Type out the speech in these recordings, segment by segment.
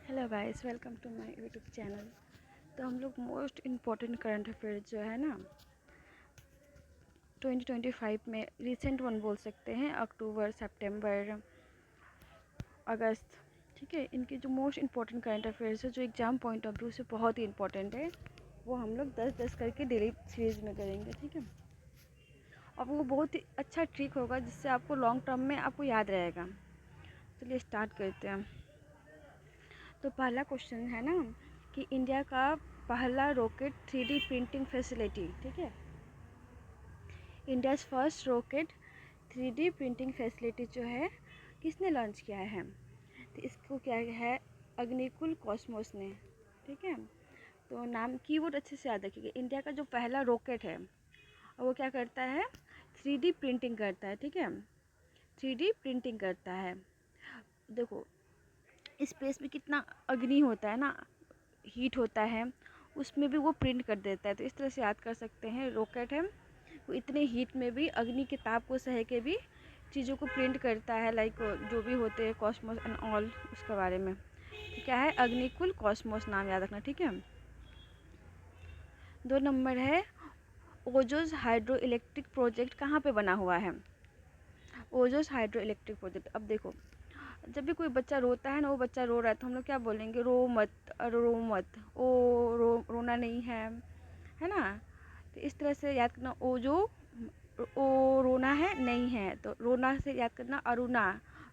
Hello guys, welcome to my YouTube channel. तो हम लोग मोस्ट इम्पॉर्टेंट करंट अफेयर जो है ना 2025 में रिसेंट वन बोल सकते हैं, अक्टूबर, सितंबर, अगस्त, ठीक है। इनके जो मोस्ट इम्पॉर्टेंट करंट अफेयर्स है जो एग्ज़ाम पॉइंट ऑफ व्यू से बहुत ही इंपॉर्टेंट है, वो हम लोग 10-10 करके डेली सीरीज़ में करेंगे, ठीक है। और वो बहुत ही अच्छा ट्रिक होगा जिससे आपको लॉन्ग टर्म में आपको याद रहेगा। चलिए स्टार्ट करते हैं। तो पहला क्वेश्चन है ना कि इंडिया का पहला रॉकेट 3D प्रिंटिंग फैसिलिटी, ठीक है। India's first rocket 3D printing facility जो है किसने लॉन्च किया है? तो इसको क्या है, अग्निकुल कॉस्मोस ने, ठीक है। तो नाम कीवर्ड अच्छे से याद रखिएगा। इंडिया का जो पहला रॉकेट है वो क्या करता है, 3D प्रिंटिंग करता है, ठीक है। 3D प्रिंटिंग करता है। देखो स्पेस में कितना अग्नि होता है ना, हीट होता है, उसमें भी वो प्रिंट कर देता है। तो इस तरह से याद कर सकते हैं, रॉकेट है वो इतने हीट में भी, अग्नि के ताप को सह के भी चीज़ों को प्रिंट करता है, लाइक जो भी होते हैं कॉस्मोस एंड ऑल, उसके बारे में। तो क्या है, अग्निकुल कॉस्मोस नाम याद रखना, ठीक है। 2 नंबर है, ओजोस हाइड्रो इलेक्ट्रिक प्रोजेक्ट कहाँ पे बना हुआ है? Ojos hydro electric project. अब देखो, जब भी कोई बच्चा रोता है ना, वो बच्चा रो रहा है तो हम लोग क्या बोलेंगे, रो मत, रो मत, रोना नहीं है ना। तो इस तरह से याद करना, ओ जो ओ रोना है नहीं है, तो रोना से याद करना अरुणा,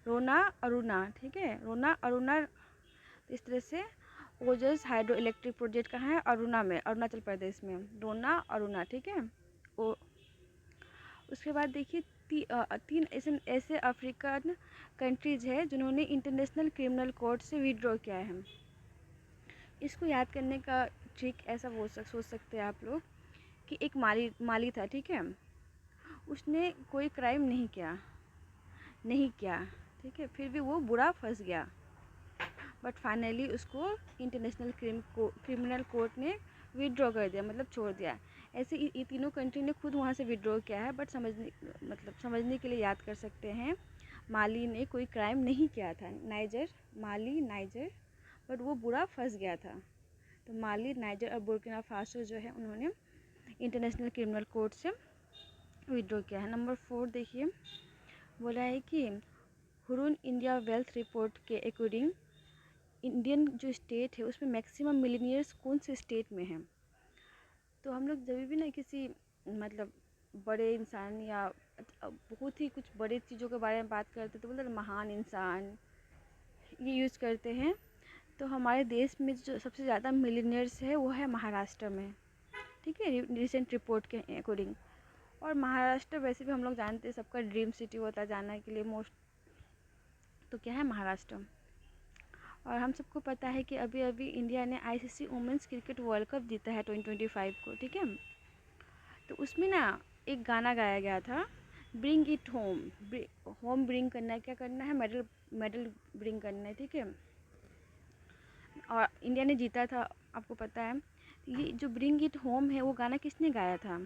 रोना अरुणा, ठीक है, रोना अरुणा। तो इस तरह से ओजस हाइड्रो इलेक्ट्रिक प्रोजेक्ट कहाँ है, अरुणा में, अरुणाचल प्रदेश में, रोना अरुणा, ठीक है। ओ उसके बाद देखिए 3 ऐसे ऐसे अफ्रीकन कंट्रीज़ है जिन्होंने इंटरनेशनल क्रिमिनल कोर्ट से विड्रॉ किया है। इसको याद करने का ट्रिक ऐसा सोच सकते हैं आप लोग कि एक माली था, ठीक है। उसने कोई क्राइम नहीं किया, ठीक है, फिर भी वो बुरा फंस गया, बट फाइनली उसको इंटरनेशनल क्रिमिनल कोर्ट ने विड्रॉ कर दिया, मतलब छोड़ दिया। ऐसे ये तीनों कंट्री ने खुद वहाँ से विड्रॉ किया है, बट समझने के लिए याद कर सकते हैं, माली ने कोई क्राइम नहीं किया था, नाइजर, बट वो बुरा फंस गया था। तो माली, नाइजर और बुर्किना फासो जो है उन्होंने इंटरनेशनल क्रिमिनल कोर्ट से विड्रॉ किया है। नंबर 4 देखिए, बोला है कि हुरून इंडिया वेल्थ रिपोर्ट के अकॉर्डिंग इंडियन जो स्टेट है उसमें मैक्सिमम मिलीनियर्स कौन से स्टेट में हैं? तो हम लोग जब भी ना किसी मतलब बड़े इंसान या बहुत ही कुछ बड़े चीज़ों के बारे में बात करते तो बोलते हैं महान इंसान, ये यूज़ करते हैं। तो हमारे देश में जो सबसे ज़्यादा मिलीनियर्स है वो है महाराष्ट्र में, ठीक है, रिसेंट रिपोर्ट के अकॉर्डिंग। और महाराष्ट्र वैसे भी हम लोग जानते हैं सबका ड्रीम सिटी होता है जाने के लिए मोस्ट, तो क्या है, महाराष्ट्र। और हम सबको पता है कि अभी अभी इंडिया ने ICC women's cricket world cup जीता है 2025 को, ठीक है। तो उसमें ना एक गाना गाया गया था, bring it home. Home bring करना है, क्या करना है, मेडल मेडल ब्रिंग करना है, ठीक है। और इंडिया ने जीता था, आपको पता है। ये जो ब्रिंग इट होम है वो गाना किसने गाया था?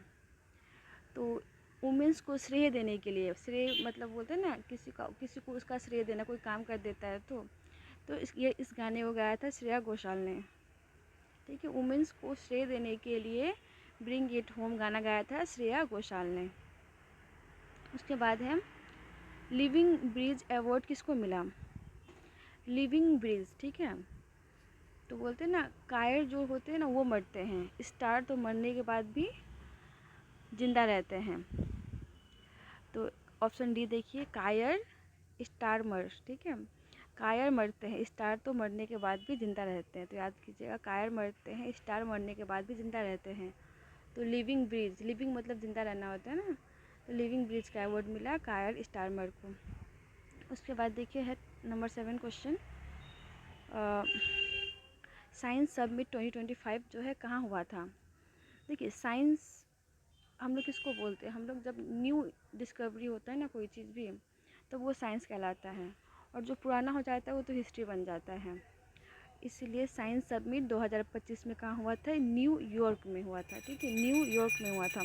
तो वुमेंस को श्रेय देने के लिए, श्रेय मतलब बोलते हैं ना, किसी को उसका श्रेय देना, कोई काम कर देता है तो इस गाने को गाया था श्रेया घोषाल ने, ठीक है। वुमेंस को श्रेय देने के लिए ब्रिंग इट होम गाना गाया था श्रेया घोषाल ने। उसके बाद है लिविंग ब्रिज अवार्ड किसको मिला? लिविंग ब्रिज, ठीक है। तो बोलते हैं ना, कायर जो होते हैं ना वो मरते हैं, स्टार तो मरने के बाद भी जिंदा रहते हैं। तो ऑप्शन डी देखिए, कायर स्टार मर, ठीक है। कायर मरते हैं, स्टार तो मरने के बाद भी जिंदा रहते हैं, तो याद कीजिएगा, कायर मरते हैं, स्टार मरने के बाद भी जिंदा रहते हैं। तो लिविंग ब्रिज, लिविंग मतलब जिंदा रहना होता है ना, तो लिविंग ब्रिज का अवार्ड मिला कायर स्टारमर को। उसके बाद देखिए है नंबर 7 क्वेश्चन, साइंस समिट 2025 जो है कहाँ हुआ था? देखिए साइंस हम लोग किसको बोलते हैं, हम लोग जब न्यू डिस्कवरी होता है ना कोई चीज़ भी, तो वो साइंस कहलाता है, और जो पुराना हो जाता है वो तो हिस्ट्री बन जाता है। इसीलिए साइंस समिट 2025 में कहाँ हुआ था? न्यूयॉर्क में हुआ था, ठीक है, न्यूयॉर्क में हुआ था।